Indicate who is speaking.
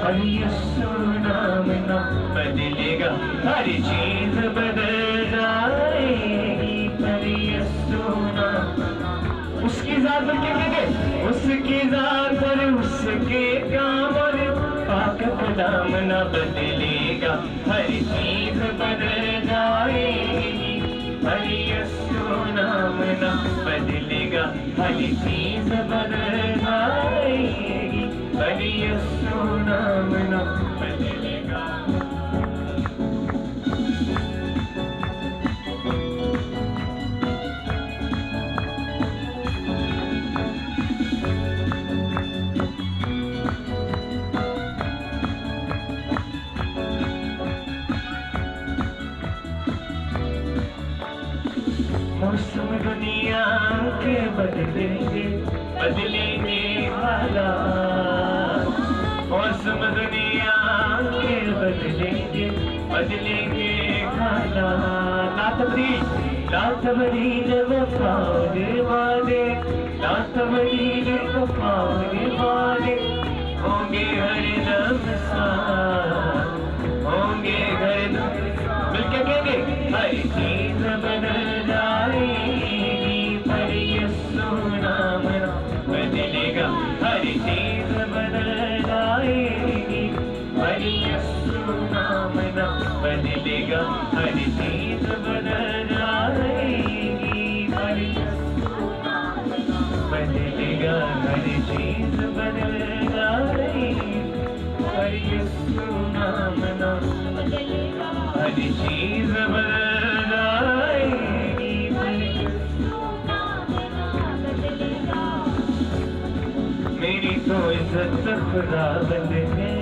Speaker 1: पर यीशु नाम ना बदलेगा, हर चीज बदल जाएगी। पर यीशु नाम, उसकी जात पर क्या कहेंगे, उसकी जात पर उसके काम और पाक कलाम ना बदलेगा, हर चीज बदल जाएगी। पर यीशु नाम ना बदलेगा, हर चीज बदल जाएगी। पर यीशु नाम ना बदलेगा। मौसम दुनिया के बदलेंगे, बदलेंगे हालात। मौसम दुनिया के बदलेंगे, बदलेंगे हालात। ला तबदील वफाने वाले, ला तबदील वफाने वाले होंगे हर लम्हा, होंगे हर मिलके कहेंगे, हर चीज बदल जाएगी। पर यीशु नाम ना बदलेगा, हर चीज बदल जाएगी। पर यीशु नाम ना बदलेगा, हर चीज बदल जाएगी। पर यीशु नाम ना बदलेगा, हर चीज बदल जाएगी। पर यीशु नाम ना बदलेगा, हर चीज बदल जाएगी। पर यीशु नाम ना बदलेगा। मेरी तो इज्जत खुदा बंद है,